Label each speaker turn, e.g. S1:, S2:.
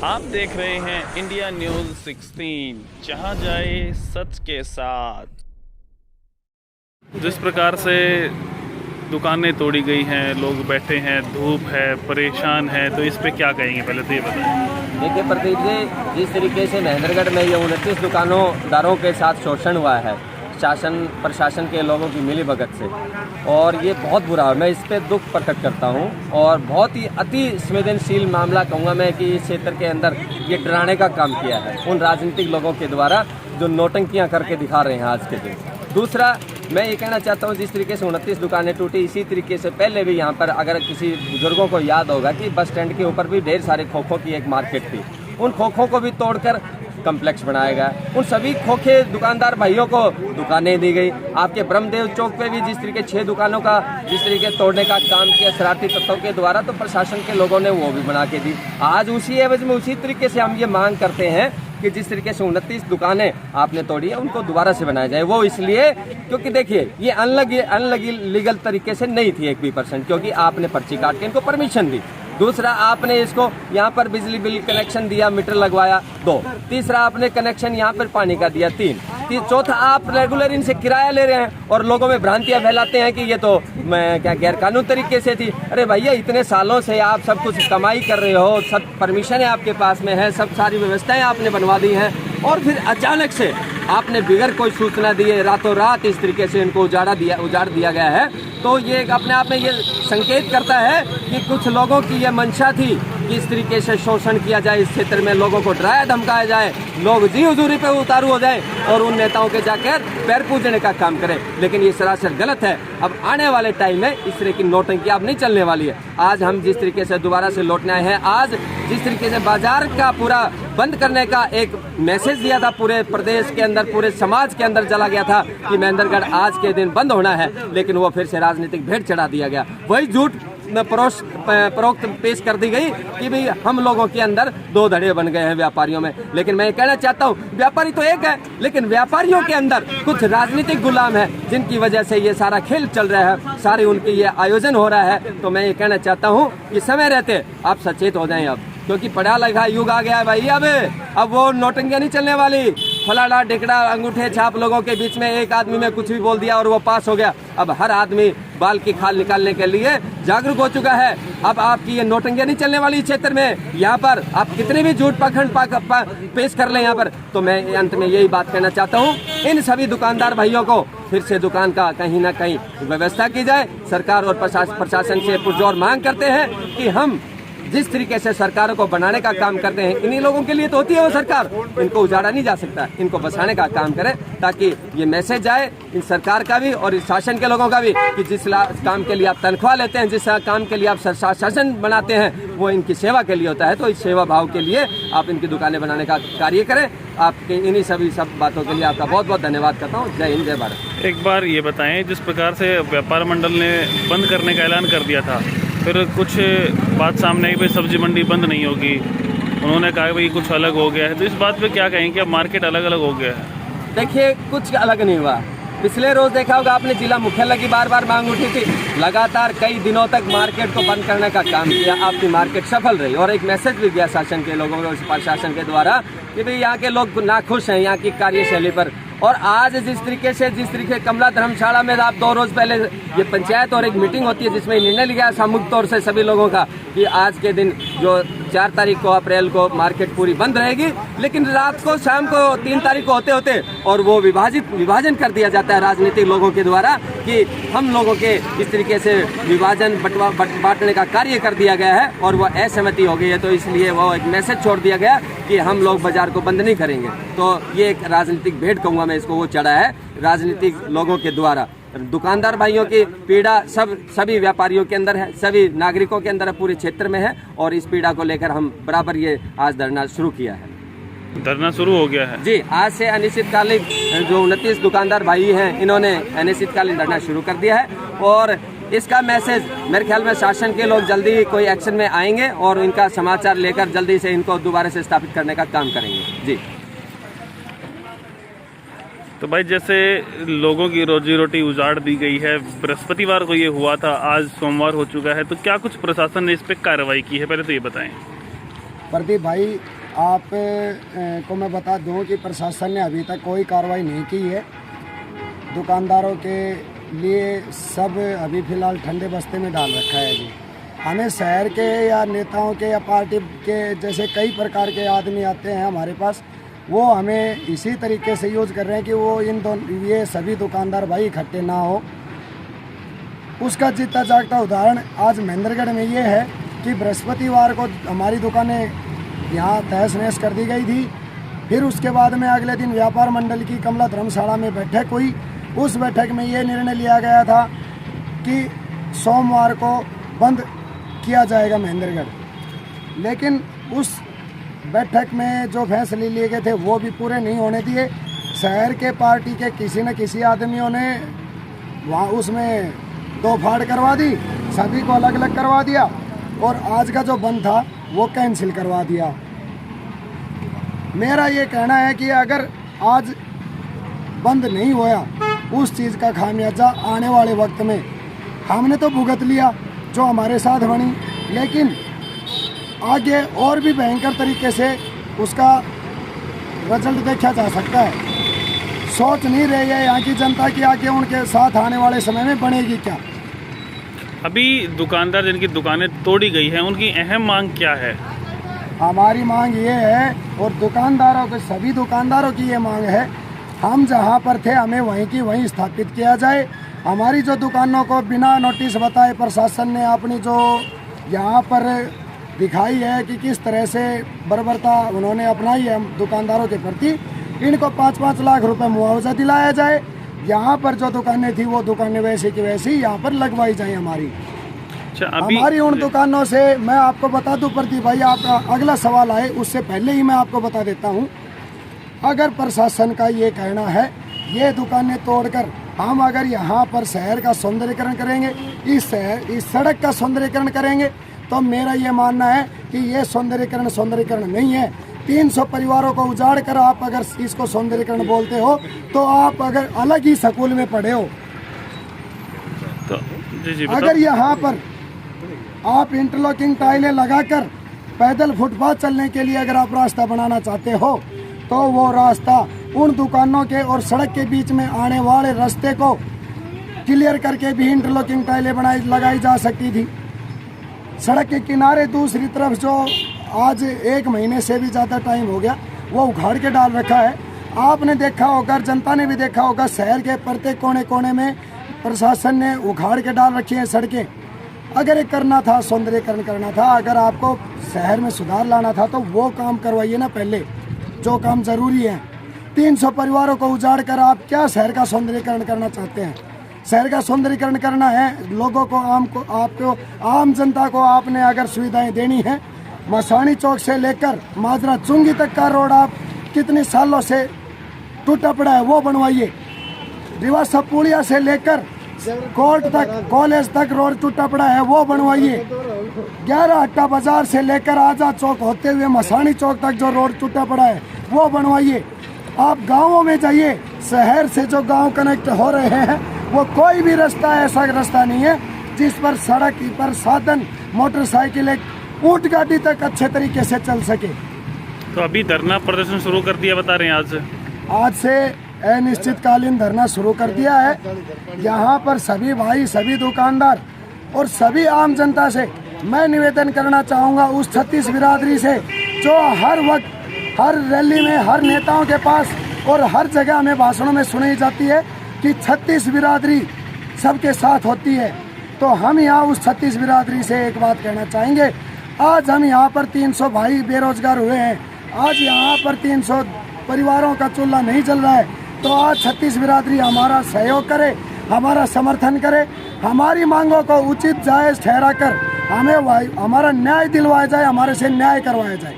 S1: आप देख रहे हैं इंडिया न्यूज़ 16, जहां जाए सच के साथ। जिस प्रकार से दुकानें तोड़ी गई हैं, लोग बैठे हैं, धूप है, परेशान है, तो इस पे क्या कहेंगे, पहले तो ये बताएं।
S2: देखिए प्रदीप जी, जिस तरीके से महेंद्रगढ़ में ये 29 दुकानों के साथ शोषण हुआ है शासन प्रशासन के लोगों की मिलीभगत से, और ये बहुत बुरा है। मैं इस पे दुख प्रकट करता हूँ और बहुत ही अति संवेदनशील मामला कहूँगा मैं कि इस क्षेत्र के अंदर ये डराने का काम किया है उन राजनीतिक लोगों के द्वारा जो नौटंकियाँ करके दिखा रहे हैं आज के दिन। दूसरा, मैं ये कहना चाहता हूँ, जिस तरीके से 29 दुकानें टूटी, इसी तरीके से पहले भी यहाँ पर अगर किसी बुजुर्गों को याद होगा कि बस स्टैंड के ऊपर भी ढेर सारे खोखों की एक मार्केट थी। उन खोखों को भी तोड़कर कम्प्लेक्स बनाया गया। उन सभी खोखे दुकानदार भाइयों को दुकानें दी गई। आपके ब्रह्मदेव चौक पे भी जिस तरीके 6 दुकानों का जिस तरीके तोड़ने का काम किया शरारती तत्वों के द्वारा, तो प्रशासन के लोगों ने वो भी बना के दी। आज उसी एवज में उसी तरीके से हम ये मांग करते हैं कि जिस तरीके से 29 दुकानें आपने तोड़ी है उनको दोबारा से बनाया जाए। वो इसलिए क्योंकि देखिए ये अनलीगल तरीके से नहीं थी 1% क्योंकि आपने पर्ची काट के इनको परमिशन दी। दूसरा, आपने इसको यहाँ पर बिजली बिल कनेक्शन दिया, मीटर लगवाया 2। तीसरा, आपने कनेक्शन यहाँ पर पानी का दिया 3। चौथा, आप रेगुलर इनसे किराया ले रहे हैं और लोगों में भ्रांतियां फैलाते हैं कि ये तो क्या गैर कानून तरीके से थी। अरे भैया, इतने सालों से आप सब कुछ कमाई कर रहे हो, सब परमिशन है आपके पास में है, सब सारी व्यवस्थाएं आपने बनवा दी हैं, और फिर अचानक से आपने बिगैर कोई सूचना दिए रातों रात इस तरीके से इनको उजाड़ दिया गया है। तो ये अपने आप में ये संकेत करता है कि कुछ लोगों की ये मंशा थी कि इस तरीके से शोषण किया जाए, इस क्षेत्र में लोगों को डराया धमकाया जाए, लोग जी हुजूरी पे उतारू हो जाए और उन नेताओं के जाकर पैर पूजने का काम करें। लेकिन ये सरासर गलत है। अब आने वाले टाइम में इस तरह की नौटंकी अब नहीं चलने वाली है। आज हम जिस तरीके से दोबारा से लौटने आए हैं, आज जिस तरीके से बाजार का पूरा बंद करने का एक मैसेज दिया था, पूरे प्रदेश के अंदर, पूरे समाज के अंदर चला गया था कि महेंद्रगढ़ आज के दिन बंद होना है, लेकिन वो फिर से राजनीतिक भेंट चढ़ा दिया गया। वही झूठ परोक्त पेश कर दी गई कि भाई हम लोगों के अंदर 2 धड़े बन गए हैं व्यापारियों में। लेकिन मैं ये कहना चाहता हूँ, व्यापारी तो एक है, लेकिन व्यापारियों के अंदर कुछ राजनीतिक गुलाम है जिनकी वजह से ये सारा खेल चल रहा है, सारे उनके ये आयोजन हो रहा है। तो मैं ये कहना चाहता हूँ कि समय रहते आप सचेत हो जाएं अब, क्योंकि पढ़ा लिखा युग आ गया है भाई। अब वो नौटंकियां नहीं चलने वाली, फलाना ढिकड़ा अंगूठे छाप लोगों के बीच में एक आदमी में कुछ भी बोल दिया और वो पास हो गया। अब हर आदमी बाल की खाल निकालने के लिए जागरूक हो चुका है। अब आपकी ये नौटंकियां नहीं चलने वाली क्षेत्र में। यहाँ पर आप कितने भी झूठ पखंड पेश कर लें यहाँ पर। तो मैं अंत में यही बात कहना चाहता हूँ, इन सभी दुकानदार भाइयों को फिर से दुकान का कहीं ना कहीं व्यवस्था की जाए। सरकार और प्रशासन से पुरजोर मांग करते हैं कि हम जिस तरीके से सरकारों को बनाने का काम करते हैं, इन्हीं लोगों के लिए तो होती है वो सरकार, इनको उजाड़ा नहीं जा सकता, इनको बसाने का काम करें ताकि ये मैसेज जाए इन सरकार का भी और इस शासन के लोगों का भी कि जिस काम के लिए आप तनख्वाह लेते हैं, जिस काम के लिए आप शासन बनाते हैं, वो इनकी सेवा के लिए होता है। तो इस सेवा भाव के लिए आप इनकी दुकानें बनाने का कार्य करें। आपके इन्हीं सब बातों के लिए आपका बहुत बहुत धन्यवाद करता हूँ। जय हिंद, जय भारत।
S1: एक बार ये बताएं, जिस प्रकार से व्यापार मंडल ने बंद करने का ऐलान कर दिया था, फिर कुछ बात सामने आई भाई सब्जी मंडी बंद नहीं होगी, उन्होंने कहा भाई कुछ अलग हो गया है, तो इस बात पे क्या कहें कि अब मार्केट अलग अलग हो गया है?
S2: देखिए, कुछ अलग नहीं हुआ। पिछले रोज देखा होगा आपने, जिला मुख्यालय की बार बार मांग उठी थी, लगातार कई दिनों तक मार्केट को बंद करने का काम किया, आपकी मार्केट सफल रही और एक मैसेज भी गया शासन के लोगों को, प्रशासन के द्वारा कि भाई यहाँ के लोग नाखुश हैं यहाँ की कार्यशैली पर। और आज जिस तरीके कमला धर्मशाला में आप 2 रोज पहले ये पंचायत और एक मीटिंग होती है जिसमें निर्णय लिया सामूहिक तौर से सभी लोगों का कि आज के दिन जो 4 तारीख को अप्रैल को मार्केट पूरी बंद रहेगी, लेकिन रात को शाम को 3 तारीख को होते होते और वो विभाजन कर दिया जाता है राजनीतिक लोगों के द्वारा कि हम लोगों के इस तरीके से विभाजन बांटने का कार्य कर दिया गया है और वो असहमति हो गई है। तो इसलिए वो एक मैसेज छोड़ दिया गया कि हम लोग बाजार को बंद नहीं करेंगे। तो ये एक राजनीतिक भेंट कहूँगा मैं इसको, वो चढ़ा है राजनीतिक लोगों के द्वारा। दुकानदार भाइयों की पीड़ा सभी व्यापारियों के अंदर है, सभी नागरिकों के अंदर है, पूरे क्षेत्र में है, और इस पीड़ा को लेकर हम बराबर ये आज धरना शुरू किया है।
S1: धरना शुरू हो गया है
S2: जी। आज से अनिश्चितकालीन जो 29 दुकानदार भाई हैं, इन्होंने अनिश्चितकालीन धरना शुरू कर दिया है और इसका मैसेज मेरे ख्याल में शासन के लोग जल्दी कोई एक्शन में आएंगे और इनका समाचार लेकर जल्दी से इनको दोबारा से स्थापित करने का काम करेंगे। जी।
S1: तो भाई, जैसे लोगों की रोजी रोटी उजाड़ दी गई है, बृहस्पतिवार को ये हुआ था, आज सोमवार हो चुका है, तो क्या कुछ प्रशासन ने इस पे कार्रवाई की है, पहले तो ये बताएं।
S3: प्रदीप भाई, आप को मैं बता दूं कि प्रशासन ने अभी तक कोई कार्रवाई नहीं की है। दुकानदारों के लिए सब अभी फ़िलहाल ठंडे बस्ते में डाल रखा है जी। हमें शहर के या नेताओं के या पार्टी के जैसे कई प्रकार के आदमी आते हैं हमारे पास, वो हमें इसी तरीके से यूज़ कर रहे हैं कि वो ये सभी दुकानदार भाई इकट्ठे ना हो। उसका जीता जागता उदाहरण आज महेंद्रगढ़ में ये है कि बृहस्पतिवार को हमारी दुकानें यहाँ तहस नहस कर दी गई थी। फिर उसके बाद में अगले दिन व्यापार मंडल की कमला धर्मशाला में बैठक हुई। उस बैठक में ये निर्णय लिया गया था कि सोमवार को बंद किया जाएगा महेंद्रगढ़, लेकिन उस बैठक में जो फैसले लिए गए थे वो भी पूरे नहीं होने दिए। शहर के पार्टी के किसी न किसी आदमियों ने वहाँ उसमें दो फाड़ करवा दी, सभी को अलग अलग करवा दिया और आज का जो बंद था वो कैंसिल करवा दिया। मेरा ये कहना है कि अगर आज बंद नहीं होया, उस चीज़ का खामियाजा आने वाले वक्त में हमने तो भुगत लिया जो हमारे साथ बनी, लेकिन आगे और भी भयंकर तरीके से उसका रिजल्ट देखा जा सकता है। सोच नहीं रही है यहाँ की जनता की आगे उनके साथ आने वाले समय में बनेगी क्या।
S1: अभी दुकानदार जिनकी दुकानें तोड़ी गई हैं, उनकी अहम मांग क्या है?
S3: हमारी मांग ये है और दुकानदारों के सभी दुकानदारों की ये मांग है, हम जहाँ पर थे हमें वहीं की वहीं स्थापित किया जाए। हमारी जो दुकानों को बिना नोटिस बताए प्रशासन ने अपनी जो यहाँ पर दिखाई है कि किस तरह से बर्बरता उन्होंने अपनाई है दुकानदारों के प्रति, इनको 5-5 लाख रुपए मुआवजा दिलाया जाए। यहाँ पर जो दुकानें थी वो दुकानें वैसे की वैसी यहाँ पर लगवाई जाए हमारी।
S1: अच्छा, अभी
S3: हमारी उन दुकानों से मैं आपको बता दूं प्रदीप भाई, आपका अगला सवाल आए उससे पहले ही मैं आपको बता देता हूँ, अगर प्रशासन का ये कहना है ये दुकानें तोड़कर हम अगर यहाँ पर शहर का सौंदर्यीकरण करेंगे, इस सड़क का सौंदर्यीकरण करेंगे, तो मेरा ये मानना है कि ये सौंदर्यीकरण नहीं है। 300 परिवारों को उजाड़ कर आप अगर इसको सौंदर्यीकरण बोलते हो तो आप अगर अलग ही स्कूल में पढ़े हो।
S1: तो जी
S3: अगर यहाँ पर आप इंटरलॉकिंग टाइलें लगाकर पैदल फुटपाथ चलने के लिए अगर आप रास्ता बनाना चाहते हो तो वो रास्ता उन दुकानों के और सड़क के बीच में आने वाले रास्ते को क्लियर करके भी इंटरलॉकिंग टाइलें लगाई जा सकती थी। सड़क के किनारे दूसरी तरफ जो आज 1 महीने से भी ज़्यादा टाइम हो गया वो उखाड़ के डाल रखा है। आपने देखा होगा, जनता ने भी देखा होगा, शहर के प्रत्येक कोने कोने में प्रशासन ने उखाड़ के डाल रखी है सड़कें। अगर ये करना था, सौंदर्यीकरण करना था, अगर आपको शहर में सुधार लाना था तो वो काम करवाइए ना पहले, जो काम ज़रूरी है। 300 परिवारों को उजाड़ कर आप क्या शहर का सौंदर्यीकरण करना चाहते हैं? शहर का सौंदर्यीकरण करना है लोगों को, आपको आम जनता को आपने अगर सुविधाएं देनी है, मसानी चौक से लेकर माजरा चुंगी तक का रोड आप कितने सालों से टूटा पड़ा है वो बनवाइए। रिवासा पुलिया से लेकर कोर्ट तक, कॉलेज तक रोड टूटा पड़ा है वो बनवाइए। 11 हट्टा बाजार से लेकर आजाद चौक होते हुए मसानी चौक तक जो रोड टूटा पड़ा है वो बनवाइए। आप गाँवों में जाइए, शहर से जो गाँव कनेक्ट हो रहे हैं वो कोई भी रास्ता ऐसा रास्ता नहीं है जिस पर सड़क पर साधन, मोटरसाइकिल, ऊंट गाड़ी तक अच्छे तरीके से चल सके।
S1: तो अभी धरना प्रदर्शन शुरू कर दिया बता रहे हैं
S3: आज से अनिश्चितकालीन धरना शुरू कर दिया है। यहाँ पर सभी भाई, सभी दुकानदार और सभी आम जनता से मैं निवेदन करना चाहूँगा, उस 36 बिरादरी से जो हर वक्त, हर रैली में, हर नेताओं के पास और हर जगह में भाषणों में सुनाई जाती है कि 36 बिरादरी सबके साथ होती है। तो हम यहाँ उस 36 बिरादरी से एक बात कहना चाहेंगे, आज हम यहाँ पर 300 भाई बेरोजगार हुए हैं, आज यहाँ पर 300 परिवारों का चूल्हा नहीं चल रहा है, तो आज 36 बिरादरी हमारा सहयोग करे, हमारा समर्थन करे, हमारी मांगों को उचित जायज़ ठहरा कर हमें हमारा न्याय दिलवाया जाए, हमारे से न्याय करवाया जाए।